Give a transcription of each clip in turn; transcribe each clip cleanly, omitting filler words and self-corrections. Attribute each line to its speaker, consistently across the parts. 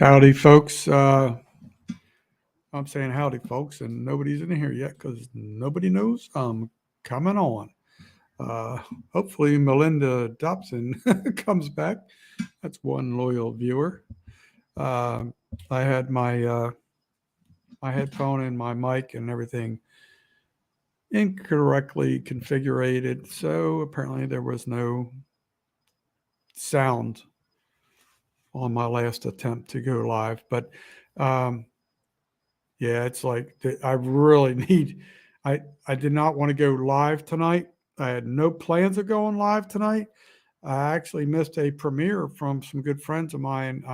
Speaker 1: Howdy, folks. I'm saying howdy, folks, and nobody's in here yet because nobody knows I'm coming on. Uh, Hopefully, Melinda Dobson comes back. That's one loyal viewer. Uh, I had my headphone and my mic and everything incorrectly configured, so apparently there was no sound on my last attempt to go live. But um, yeah, it's like I really need. I did not want to go live tonight. I had no plans of going live tonight. I actually missed a premiere from some good friends of mine,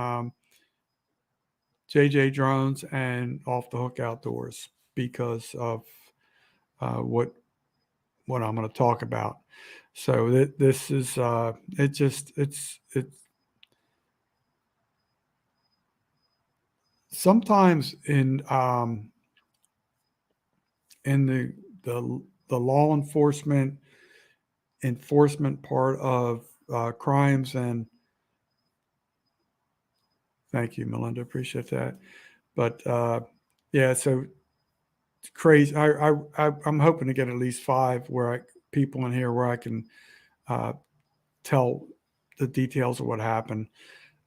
Speaker 1: JJ Drones and Off the Hook Outdoors, because of what I'm going to talk about. So this is it's sometimes in the law enforcement part of crimes. And thank you, Melinda, appreciate that. But yeah, so it's crazy. I'm hoping to get at least five people in here where I can uh, tell the details of what happened.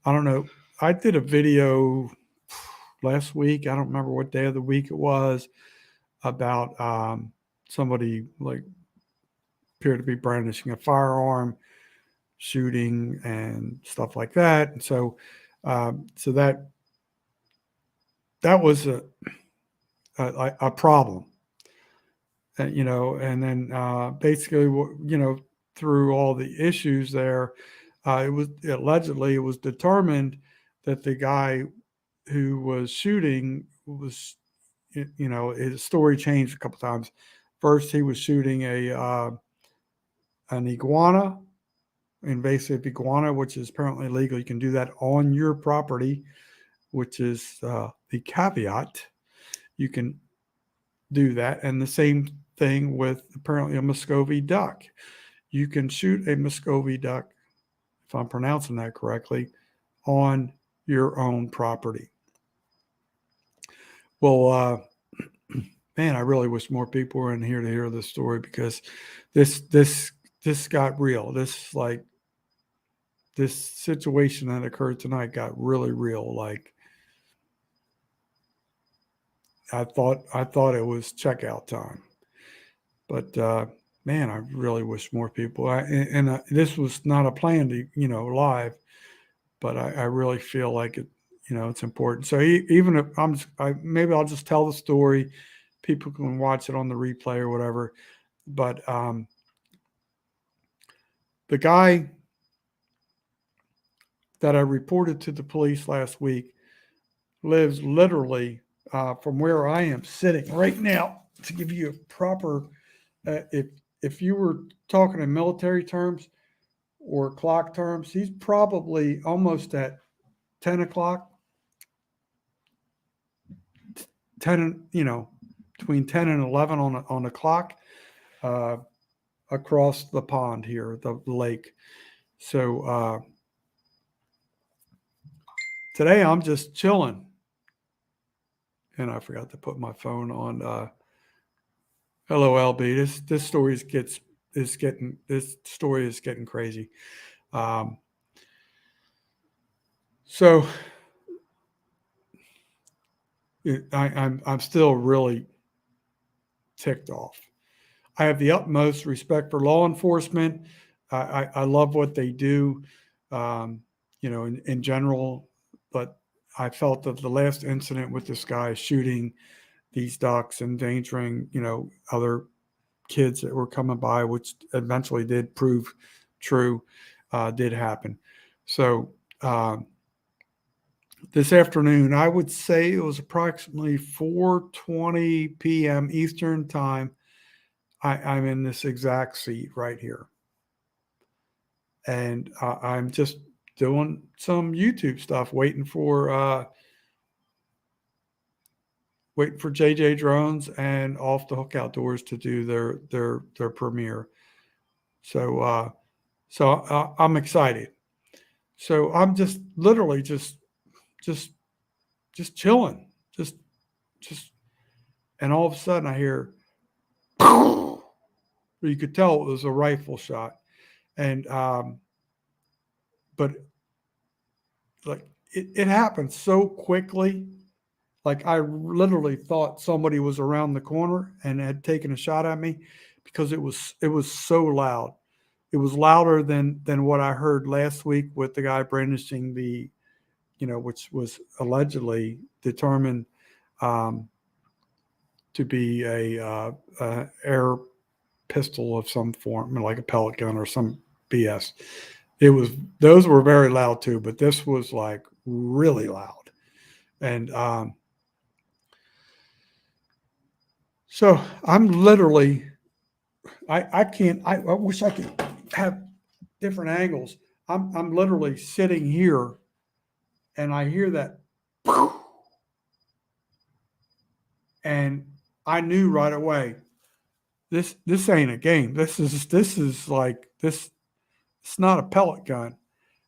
Speaker 1: I don't know. I did a video last week. I don't remember what day of the week it was, about somebody like appeared to be brandishing a firearm, shooting, and stuff like that. And so that was a problem, and then basically, through all the issues there, it was determined that the guy who was shooting was, his story changed a couple times. First, he was shooting an iguana, invasive iguana, which is apparently legal. You can do that on your property, which is the caveat. You can do that. And the same thing with apparently a Muscovy duck. You can shoot a Muscovy duck, if I'm pronouncing that correctly, on your own property. Well, man, I really wish more people were in here to hear this story, because this got real. This situation that occurred tonight got really real. Like, I thought it was checkout time, but man, I really wish more people. This was not a plan to live, but I really feel like it. It's important. So even if maybe I'll just tell the story. People can watch it on the replay or whatever. But the guy that I reported to the police last week lives literally from where I am sitting right now. To give you a proper, if you were talking in military terms or clock terms, he's probably almost at 10 o'clock, 10, between 10 and 11 on the clock, across the pond here, the lake. So today I'm just chilling, and I forgot to put my phone on. Hello, LB. This story is getting crazy. So I'm still really ticked off. I have the utmost respect for law enforcement. I love what they do, in general. But I felt that the last incident with this guy shooting these ducks, endangering, other kids that were coming by, which eventually did prove true, did happen. So this afternoon, I would say it was approximately 4:20 p.m. Eastern time. I'm in this exact seat right here, and I'm just doing some YouTube stuff, waiting for JJ Drones and Off the Hook Outdoors to do their premiere. So I'm excited. So I'm just literally just just chilling, just, and all of a sudden I hear, you could tell it was a rifle shot. And, but like it happened so quickly. Like I literally thought somebody was around the corner and had taken a shot at me because it was so loud. It was louder than what I heard last week with the guy brandishing the, which was allegedly determined um, to be a air pistol of some form, like a pellet gun or some BS. Those were very loud too, but this was like really loud. And so I'm literally, I can't, I wish I could have different angles. I'm literally sitting here and I hear that, and I knew right away, this ain't a game. This is like this. It's not a pellet gun.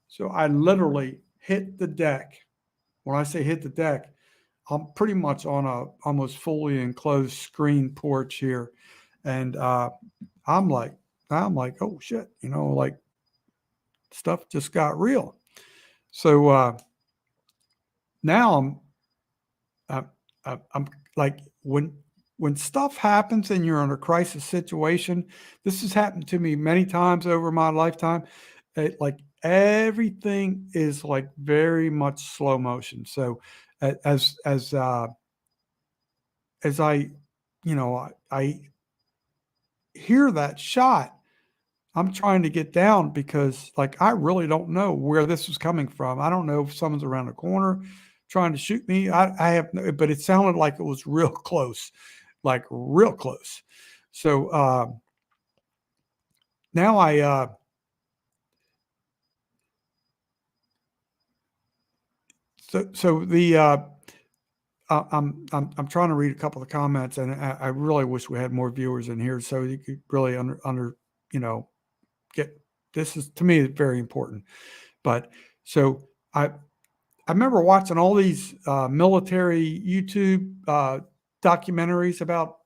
Speaker 1: So I literally hit the deck. When I say hit the deck, I'm pretty much on a almost fully enclosed screen porch here, and I'm like, oh shit, like stuff just got real. So now I'm like when stuff happens and you're in a crisis situation. This has happened to me many times over my lifetime. Like everything is like very much slow motion. So as I, I hear that shot, I'm trying to get down because like I really don't know where this is coming from. I don't know if someone's around the corner trying to shoot me. I have no, but it sounded like it was real close, like real close. So now so the I'm trying to read a couple of the comments, and I really wish we had more viewers in here so you could really under you know get this is to me very important. But so I remember watching all these military YouTube documentaries about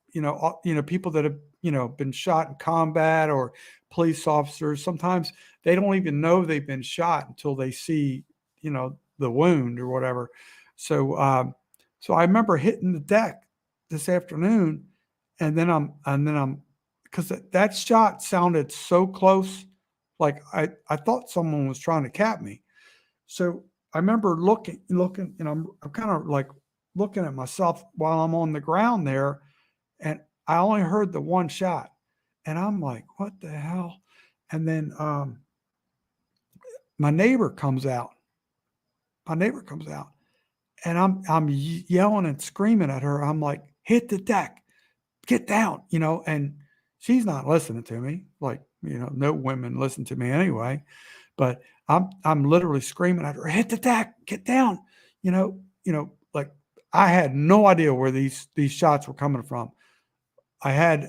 Speaker 1: people that have been shot in combat or police officers. Sometimes they don't even know they've been shot until they see the wound or whatever. So so I remember hitting the deck this afternoon, and then I'm because that shot sounded so close, like I thought someone was trying to cap me. So I remember looking, and I'm kind of like looking at myself while I'm on the ground there, and I only heard the one shot, and I'm like, what the hell? And then my neighbor comes out. My neighbor comes out, and I'm yelling and screaming at her. I'm like, hit the deck, get down, and she's not listening to me. Like, no women listen to me anyway. But I'm literally screaming at her, hit the deck, get down. Like I had no idea where these shots were coming from. I had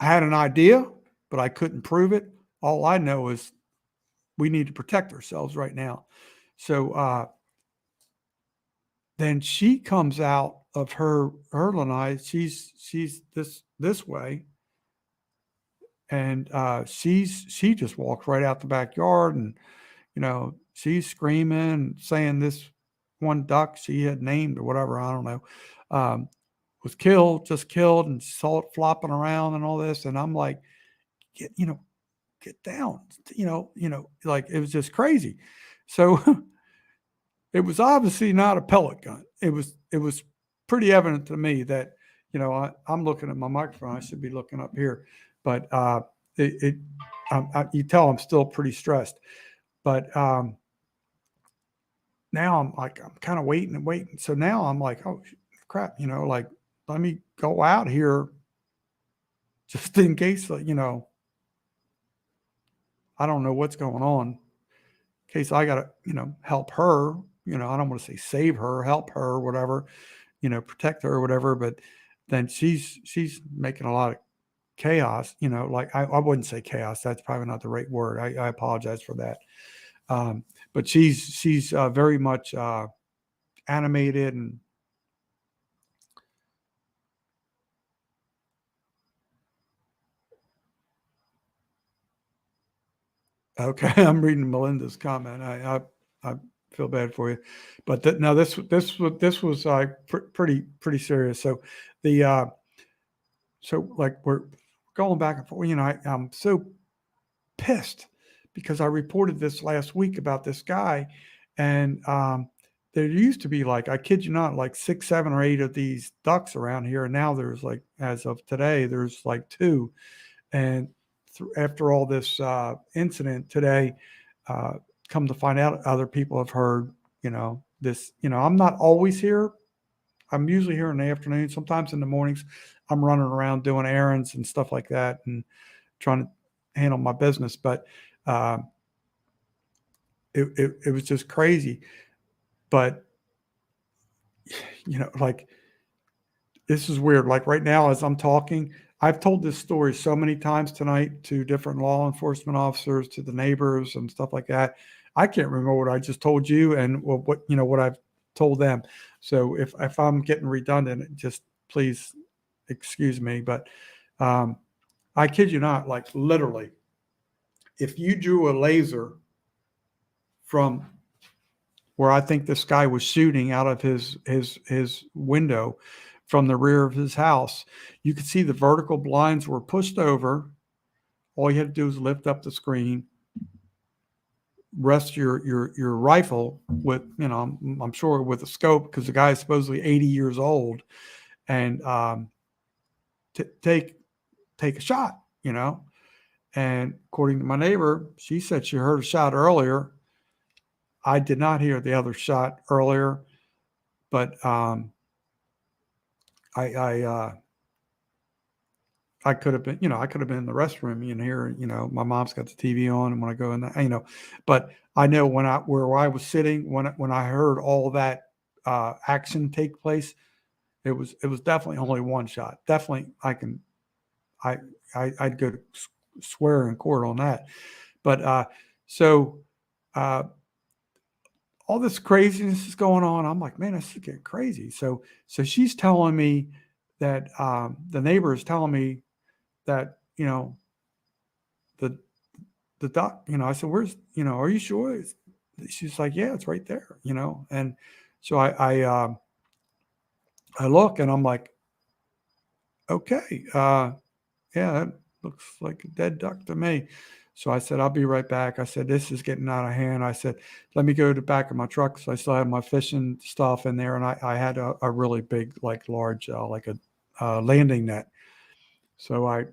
Speaker 1: an idea, but I couldn't prove it. All I know is we need to protect ourselves right now. So then she comes out of her lanai. She's this way, and she just walks right out the backyard, and she's screaming, saying this one duck she had named or whatever, I don't know, was just killed, and saw it flopping around and all this. And I'm like, get down, like it was just crazy. So it was obviously not a pellet gun. It was pretty evident to me that, I'm looking at my microphone. I should be looking up here, but you tell I'm still pretty stressed. But now I'm kind of waiting and waiting. So now I'm like, oh crap, like let me go out here just in case, I don't know what's going on. In case I gotta, help her. I don't want to say save her, help her, or whatever, protect her or whatever. But then she's making a lot of chaos. Like I wouldn't say chaos. That's probably not the right word. I apologize for that. But she's very much animated and okay. I'm reading Melinda's comment. I feel bad for you, but no, this was pretty serious. So the so like we're going back and forth. I'm so pissed because I reported this last week about this guy, and there used to be, like, I kid you not, like 6, 7, or 8 of these ducks around here, and now there's, like, as of today, there's like 2. And after all this incident today, uh, come to find out, other people have heard, this. I'm not always here. I'm usually here in the afternoon. Sometimes in the mornings, I'm running around doing errands and stuff like that, and trying to handle my business. But uh, it was just crazy. But like, this is weird. Like right now, as I'm talking, I've told this story so many times tonight to different law enforcement officers, to the neighbors and stuff like that. I can't remember what I just told you and what I've told them. So if I'm getting redundant, just please excuse me. But I kid you not, like literally, if you drew a laser from where I think this guy was shooting out of his window from the rear of his house, you could see the vertical blinds were pushed over. All you had to do was lift up the screen, rest your rifle with, I'm sure with a scope, because the guy is supposedly 80 years old, and take a shot. And according to my neighbor, she said she heard a shot earlier. I did not hear the other shot earlier, but I could have been, I could have been in the restroom in here. My mom's got the TV on, and when I go in there, but I know where I was sitting when I heard all that action take place, it was definitely only one shot. Definitely, I'd go to swear in court on that. But so all this craziness is going on. I'm like, man, this is getting crazy. So she's telling me that the neighbor is telling me that, the doc, I said, where's, are you sure? She's like, yeah, it's right there, and so I look and I'm like, okay, yeah, that looks like a dead duck to me. So I said, I'll be right back. I said, this is getting out of hand. I said, let me go to the back of my truck. So I still have my fishing stuff in there. And I had a really big, like large, like a landing net. So I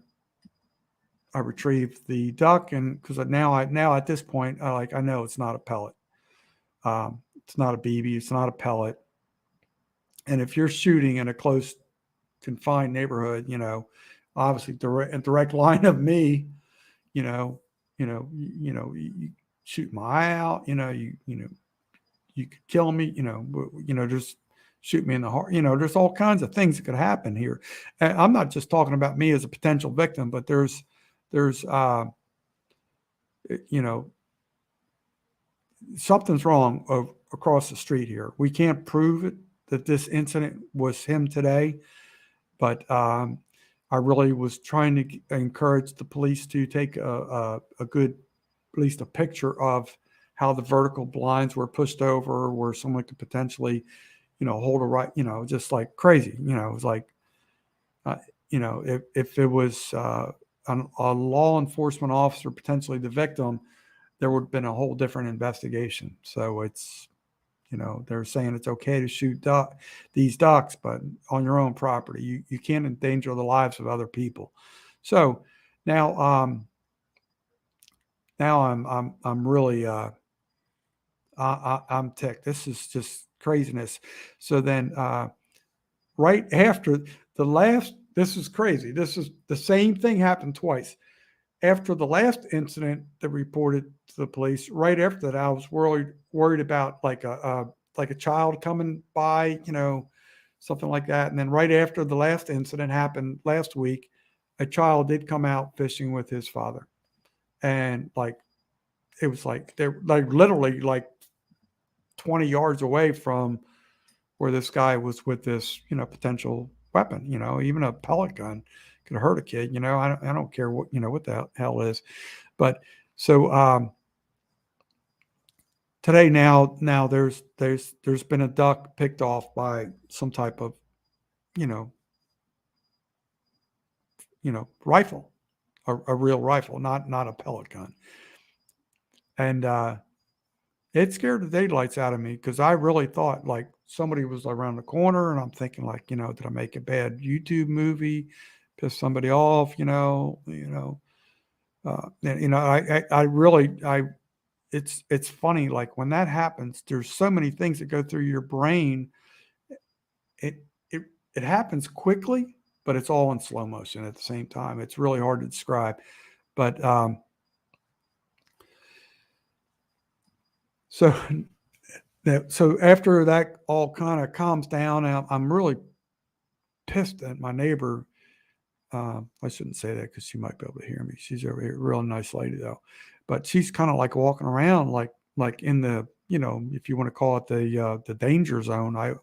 Speaker 1: retrieved the duck, and because now at this point, I know it's not a pellet. It's not a BB. It's not a pellet. And if you're shooting in a close confined neighborhood, obviously direct line of me, you shoot my eye out, you could kill me, just shoot me in the heart. There's all kinds of things that could happen here. And I'm not just talking about me as a potential victim, but there's something's wrong across the street here. We can't prove it that this incident was him today, but I really was trying to encourage the police to take a good, at least a picture of how the vertical blinds were pushed over, where someone could potentially, hold a right, just like crazy. It was like, if it was a law enforcement officer, potentially the victim, there would have been a whole different investigation. So it's, they're saying it's okay to shoot these ducks, but on your own property, you can't endanger the lives of other people. So now, I'm really, I'm ticked. This is just craziness. So then, right after this is crazy. This is the same thing happened twice. After the last incident that reported to the police, right after that, I was worried about like a child coming by, something like that. And then right after the last incident happened last week, a child did come out fishing with his father, and like it was like they're like literally like 20 yards away from where this guy was with this, potential weapon. Even a pellet gun could hurt a kid. I don't care what, what the hell is. But so today now there's been a duck picked off by some type of, you know, rifle, a real rifle, not a pellet gun. And it scared the daylights out of me because I really thought like somebody was around the corner, and I'm thinking like, did I make a bad YouTube movie, piss somebody off, I really, it's funny. Like when that happens, there's so many things that go through your brain. It, it, it happens quickly, but it's all in slow motion at the same time. It's really hard to describe, but, so after that all kind of calms down, I'm really pissed at my neighbor. I shouldn't say that because she might be able to hear me. She's a real nice lady though, but she's kind of like walking around like in the, if you want to call it the danger zone. I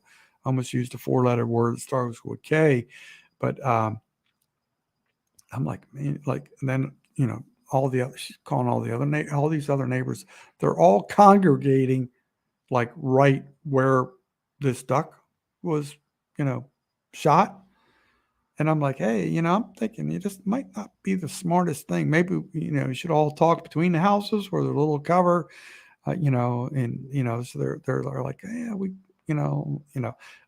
Speaker 1: almost used a 4-letter word that starts with K, but I'm like, man, like, and then she's calling all these other neighbors. They're all congregating like right where this duck was, shot. And I'm like, hey, I'm thinking it just might not be the smartest thing. Maybe, you should all talk between the houses where there's a little cover, and, so they're like, yeah,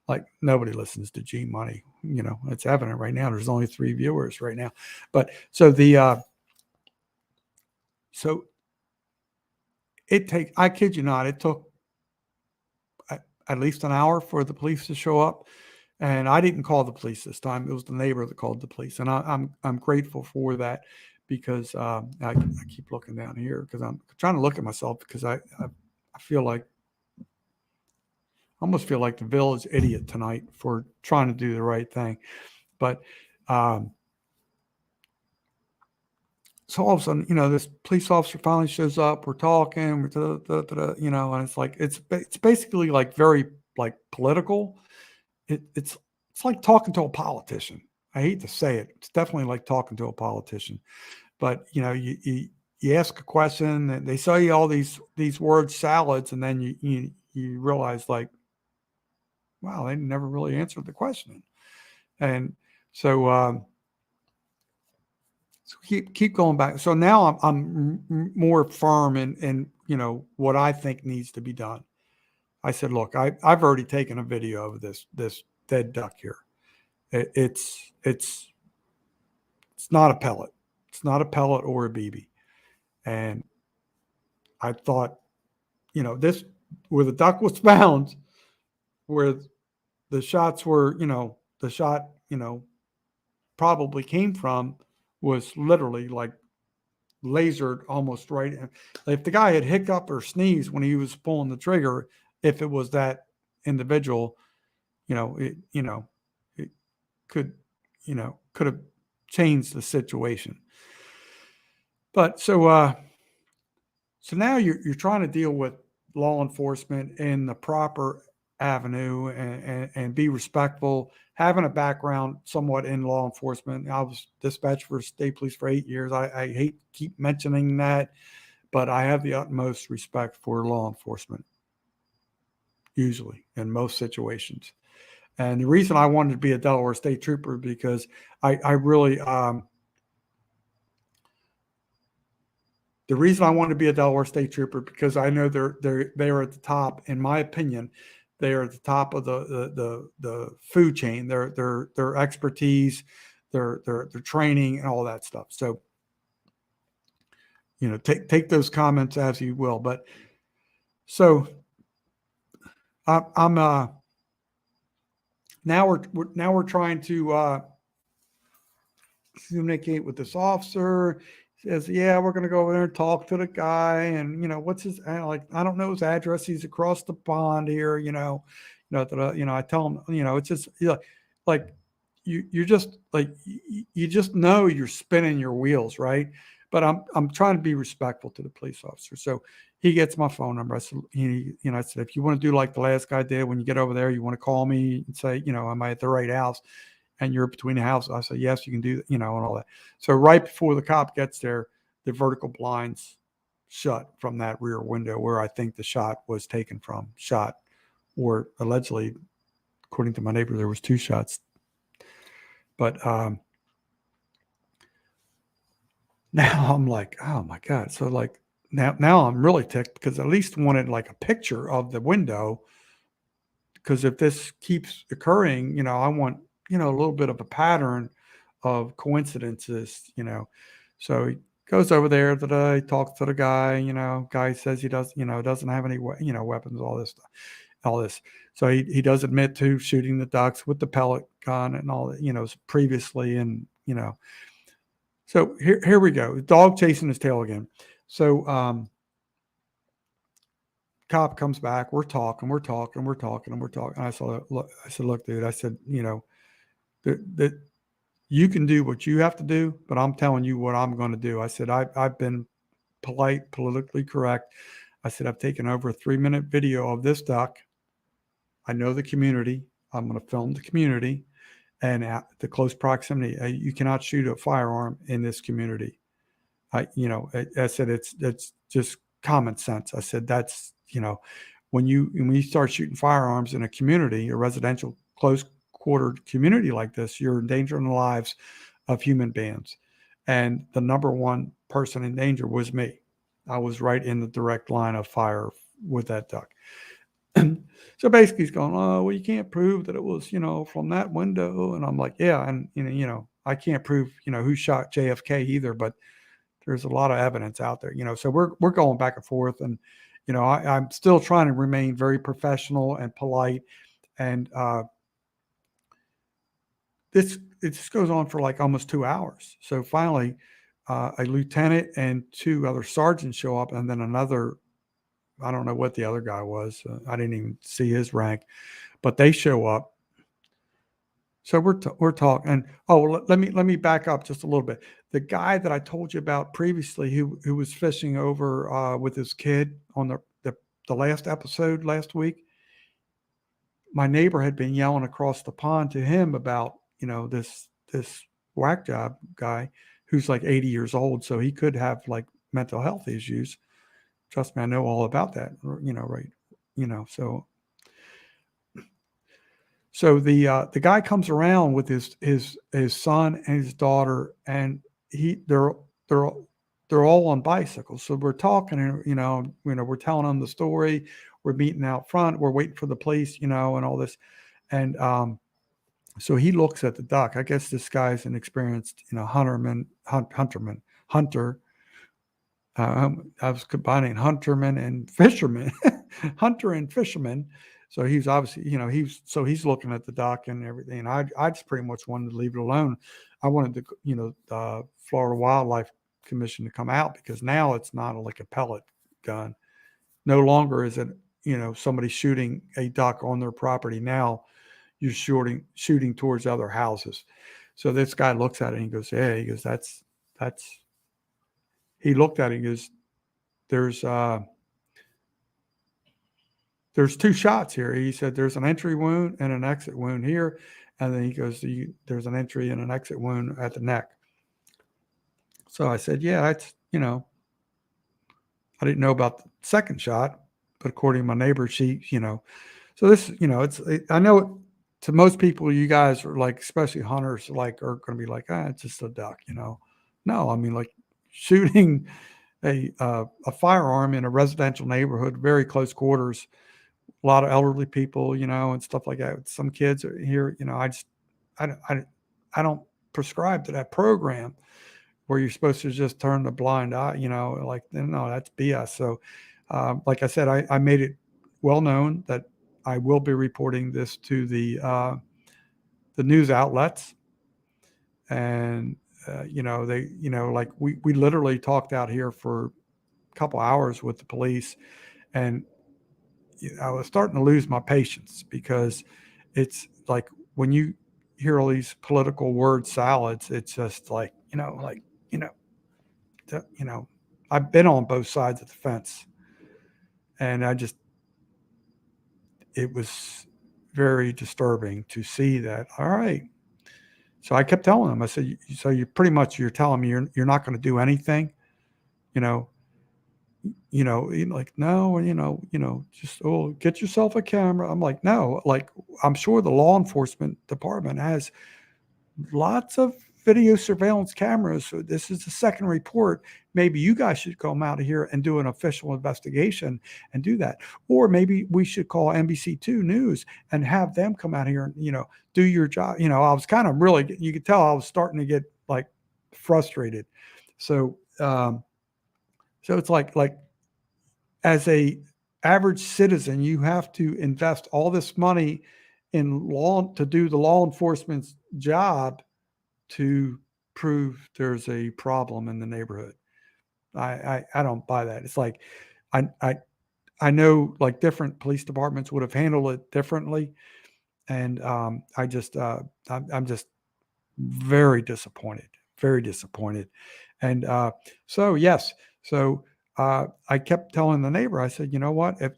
Speaker 1: like nobody listens to G Money. It's evident right now. There's only 3 viewers right now. But so so I kid you not, it took at least an hour for the police to show up. And I didn't call the police this time. It was the neighbor that called the police, and I'm grateful for that because I keep looking down here because I'm trying to look at myself because I feel like I almost feel like the village idiot tonight for trying to do the right thing, but so all of a sudden, this police officer finally shows up. We're talking, and it's like it's basically like very like political. It's like talking to a politician. I hate to say it. It's definitely like talking to a politician. But you ask a question, and they say all these word salads, and then you realize like, wow, they never really answered the question. And so so keep going back. So now I'm more firm in what I think needs to be done. I said, look, I've already taken a video of this dead duck here. It's not a pellet. It's not a pellet or a BB. And I thought, this where the duck was found, where the shots were, the shot, probably came from was literally like lasered almost right. If the guy had hiccup or sneeze when he was pulling the trigger, if it was that individual, it could have changed the situation. But so now you're trying to deal with law enforcement in the proper avenue and be respectful, having a background somewhat in law enforcement. I was dispatched for state police for 8 years. I hate to keep mentioning that, but I have the utmost respect for law enforcement, usually in most situations. And the reason I wanted to be a Delaware State Trooper because I really the reason I wanted to be a Delaware State Trooper because I know they're at the top, in my opinion. They are at the top of the food chain. Their expertise, their training, and all that stuff. So, take those comments as you will. But so I'm now we're trying to communicate with this officer. He says, yeah, we're going to go over there and talk to the guy. And, what's his, like, I don't know his address. He's across the pond here, I tell him, it's just like you're just like, you just know you're spinning your wheels. Right. but I'm trying to be respectful to the police officer. So he gets my phone number. I said, I said, if you want to do like the last guy did, when you get over there, you want to call me and say, am I at the right house? And you're between the houses. I said, yes, you can do that, and all that. So right before the cop gets there, the vertical blinds shut from that rear window where I think the shot was taken from, or allegedly, according to my neighbor, there was 2 shots. But now I'm like, oh my God. So like now I'm really ticked because I at least wanted like a picture of the window. Because if this keeps occurring, I want, a little bit of a pattern of coincidences. So he goes over there today, talks to the guy, guy says he doesn't have any, weapons, all this stuff, all this. So he does admit to shooting the ducks with the pellet gun and all that, previously. And, so here we go. Dog chasing his tail again. So, cop comes back. We're talking. And I said, look, dude, I said, that you can do what you have to do, but I'm telling you what I'm going to do. I said, I've been polite, politically correct. I said, I've taken over a 3-minute video of this duck. I know the community. I'm going to film the community and at the close proximity. You cannot shoot a firearm in this community. I said, it's just common sense. I said, that's, when you start shooting firearms in a community, a residential close quartered community like this, you're endangering the lives of human beings. And the number one person in danger was me. I was right in the direct line of fire with that duck. So basically he's going, oh, well, you can't prove that it was, from that window. And I'm like, yeah. And, I can't prove, who shot JFK either, but there's a lot of evidence out there, so we're going back and forth. And, I'm still trying to remain very professional and polite. And it just goes on for like almost 2 hours. So finally, a lieutenant and 2 other sergeants show up, and then another, I don't know what the other guy was. I didn't even see his rank, but they show up. So we're talking. And let me back up just a little bit. The guy that I told you about previously, who was fishing over with his kid on the last episode last week, my neighbor had been yelling across the pond to him about this whack job guy who's like 80 years old, so he could have like mental health issues. Trust me, I know all about that. Right? So the guy comes around with his son and his daughter, and they're all on bicycles. So we're talking, and we're telling them the story. We're meeting out front. We're waiting for the police, and all this. And so he looks at the duck. I guess this guy's an experienced, hunter. I was combining hunterman and fisherman, hunter and fisherman. So he's obviously, he's looking at the duck and everything. And I just pretty much wanted to leave it alone. I wanted to, the Florida Wildlife Commission to come out, because now it's not like a pellet gun. No longer is it, somebody shooting a duck on their property. Now you're shooting towards other houses. So this guy looks at it and he goes, "Hey," he goes, that's. He looked at it and goes, there's 2 shots here. He said, there's an entry wound and an exit wound here. And then he goes, there's an entry and an exit wound at the neck. So I said, yeah, that's, I didn't know about the second shot, but according to my neighbor, she, so this, I know to most people, you guys are like, especially hunters, like, are going to be like, it's just a duck, No, I mean, like shooting a firearm in a residential neighborhood, very close quarters, a lot of elderly people, and stuff like that. Some kids are here, I don't prescribe to that program where you're supposed to just turn the blind eye, like, no, that's BS. So, like I said, I made it well known that I will be reporting this to the news outlets. And, like we literally talked out here for a couple hours with the police, and I was starting to lose my patience, because it's like when you hear all these political word salads, it's just like, you know, I've been on both sides of the fence, and it was very disturbing to see that. All right. So I kept telling him, I said, so you're telling me you're not going to do anything, you know, like, no, just, oh, get yourself a camera. I'm like, no, like, I'm sure the law enforcement department has lots of video surveillance cameras. So this is the second report. Maybe you guys should come out of here and do an official investigation and do that. Or maybe we should call NBC2 News and have them come out here and, do your job. I was kind of really, you could tell I was starting to get like frustrated. So, so it's like as a average citizen, you have to invest all this money in law to do the law enforcement's job to prove there's a problem in the neighborhood. I don't buy that. It's like I know like different police departments would have handled it differently, and I'm just very disappointed, and so yes, so I kept telling the neighbor, I said, you know what, if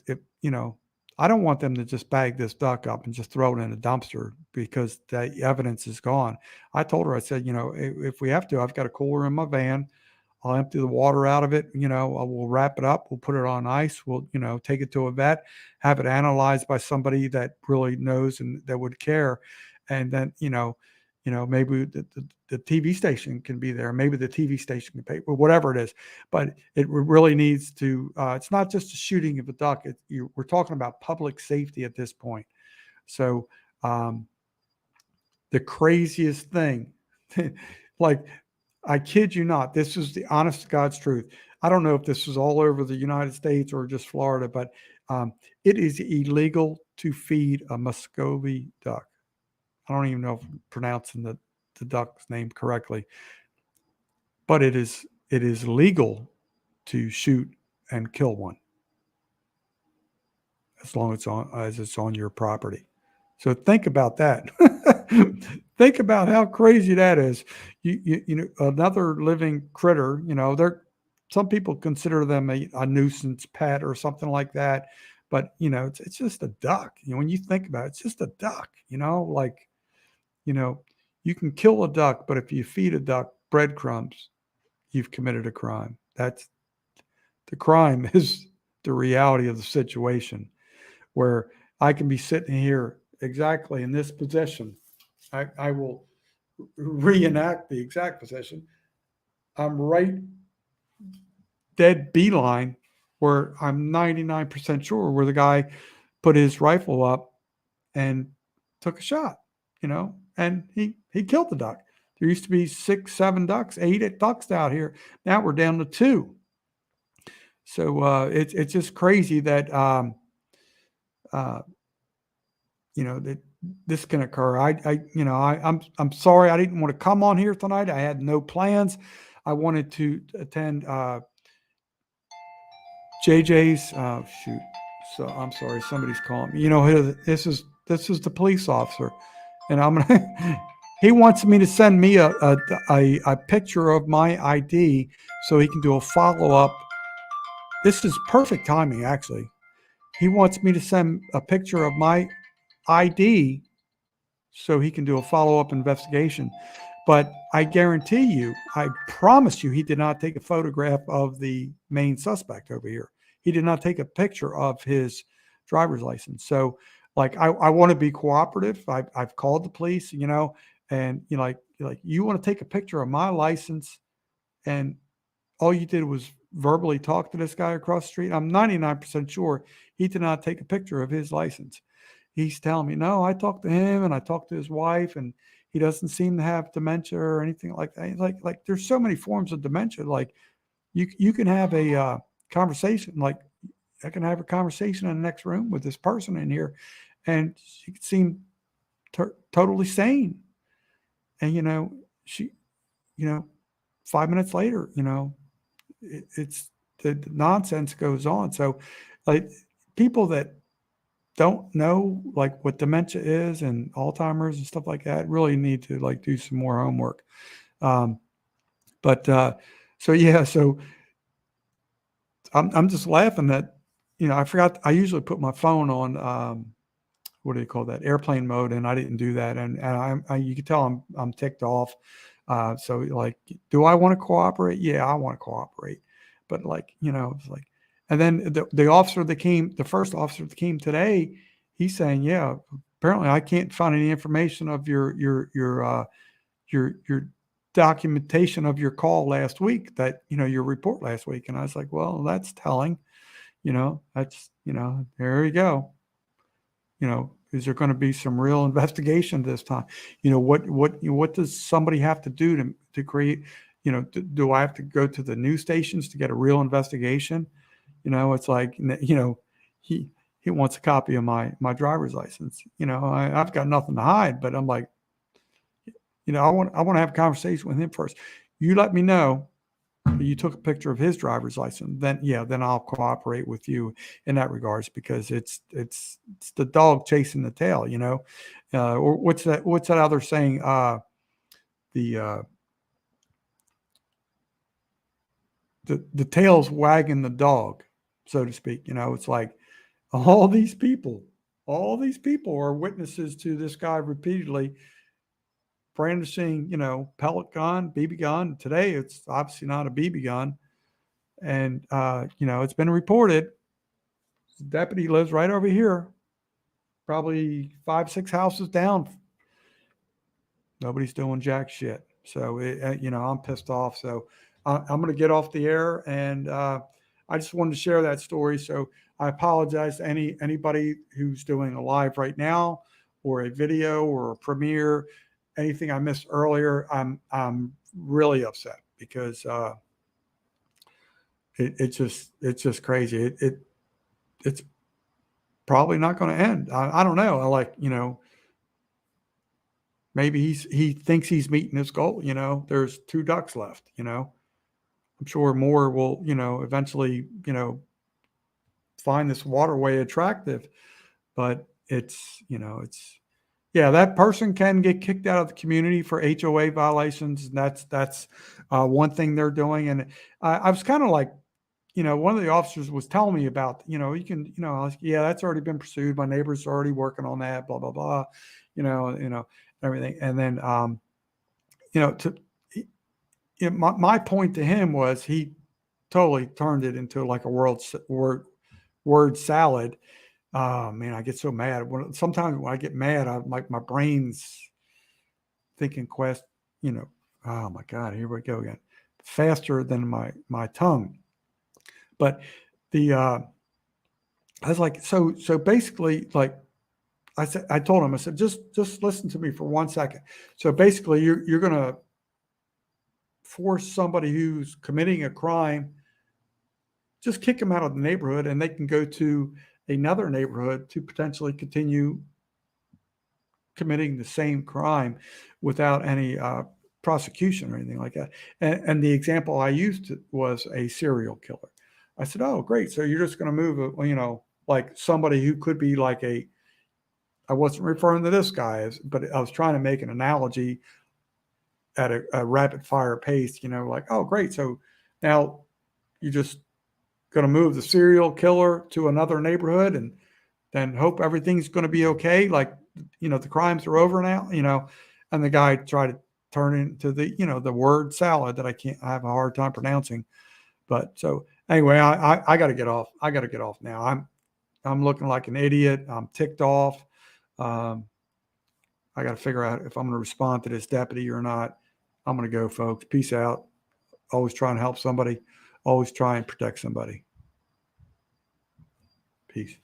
Speaker 1: I don't want them to just bag this duck up and just throw it in a dumpster because the evidence is gone. I told her, I said, if we have to, I've got a cooler in my van. I'll empty the water out of it. We'll wrap it up. We'll put it on ice. We'll, take it to a vet, have it analyzed by somebody that really knows and that would care. And then, maybe the TV station can be there. Maybe the TV station can pay, or whatever it is. But it really needs to, it's not just a shooting of a duck. We're talking about public safety at this point. So the craziest thing, like, I kid you not, this is the honest to God's truth. I don't know if this is all over the United States or just Florida, but it is illegal to feed a Muscovy duck. I don't even know if I'm pronouncing the duck's name correctly, but it is legal to shoot and kill one as long as it's on your property. So think about that. Think about how crazy that is. Another living critter. Some people consider them a nuisance pet or something like that, but it's just a duck. When you think about it, it's just a duck. You can kill a duck, but if you feed a duck breadcrumbs, you've committed a crime. That's the crime is the reality of the situation, where I can be sitting here exactly in this position. I will reenact the exact position. I'm right dead beeline where I'm 99% sure where the guy put his rifle up and took a shot, and he killed the duck. There used to be 6, 7 ducks, 8 ducks out here. Now we're down to 2. So it's just crazy that that this can occur. I'm sorry I didn't want to come on here tonight. I had no plans. I wanted to attend JJ's. Shoot. So I'm sorry. Somebody's calling me. This is the police officer, and I'm gonna. He wants me to send me a picture of my ID so he can do a follow up. This is perfect timing, actually. He wants me to send a picture of my ID so he can do a follow-up investigation. But I guarantee you, I promise you, he did not take a photograph of the main suspect over here. He did not take a picture of his driver's license. So like, I want to be cooperative. I've called the police, and you want to take a picture of my license, and all you did was verbally talk to this guy across the street. I'm 99% sure he did not take a picture of his license. He's telling me, no, I talked to him and I talked to his wife, and he doesn't seem to have dementia or anything like that. Like there's so many forms of dementia. Like you can have a conversation. Like I can have a conversation in the next room with this person in here, and she could seem totally sane. And she, 5 minutes later, it's the nonsense goes on. So like people that don't know like what dementia is and Alzheimer's and stuff like that really need to like do some more homework. But So yeah, so I'm just laughing that, I forgot I usually put my phone on, what do you call that? Airplane mode, and I didn't do that. And you can tell I'm ticked off. So like, do I want to cooperate? Yeah, I want to cooperate. But like, it's like, and then the officer that came, the first officer that came today, he's saying, yeah, apparently I can't find any information of your documentation of your call last week, that, your report last week. And I was like, well, that's telling, that's, there you go. Is there going to be some real investigation this time? What does somebody have to do to create, do I have to go to the news stations to get a real investigation? It's like, he, he wants a copy of my driver's license. I've got nothing to hide, but I'm like, I want to have a conversation with him first. You let me know that you took a picture of his driver's license, then I'll cooperate with you in that regards, because it's the dog chasing the tail, or what's that other saying? The the tail's wagging the dog, so to speak. It's like all these people, are witnesses to this guy repeatedly brandishing, pellet gun, BB gun. Today, it's obviously not a BB gun. And, it's been reported. The deputy lives right over here, probably 5, 6 houses down. Nobody's doing jack shit. So, I'm pissed off. So I'm going to get off the air, and I just wanted to share that story. So I apologize to anybody who's doing a live right now, or a video, or a premiere. Anything I missed earlier, I'm really upset, because it's just crazy. It's probably not going to end. I don't know. I like, maybe he thinks he's meeting his goal. There's 2 ducks left. I'm sure more will, eventually, find this waterway attractive. But yeah, that person can get kicked out of the community for HOA violations. And that's one thing they're doing. And I was kind of like, one of the officers was telling me about, you can, I was, yeah, that's already been pursued. My neighbor's already working on that, blah, blah, blah, everything. And then, my point to him was, he totally turned it into like a word salad. Man, I get so mad. Sometimes when I get mad, I'm like, my brain's thinking oh my God, here we go again, faster than my tongue. But I was like, so basically, like I told him, I said, just listen to me for 1 second. So basically, you're going to force somebody who's committing a crime, just kick them out of the neighborhood, and they can go to another neighborhood to potentially continue committing the same crime without any prosecution or anything like that. And the example I used was a serial killer. I said, oh, great. So you're just going to move, like somebody who could be like I wasn't referring to this guy, but I was trying to make an analogy at a rapid fire pace, like, oh, great. So now you're just going to move the serial killer to another neighborhood and then hope everything's going to be okay. Like, the crimes are over now, and the guy tried to turn into the word salad that I have a hard time pronouncing. But so anyway, I got to get off. I got to get off now. I'm looking like an idiot. I'm ticked off. I got to figure out if I'm going to respond to this deputy or not. I'm going to go, folks. Peace out. Always try and help somebody. Always try and protect somebody. Peace.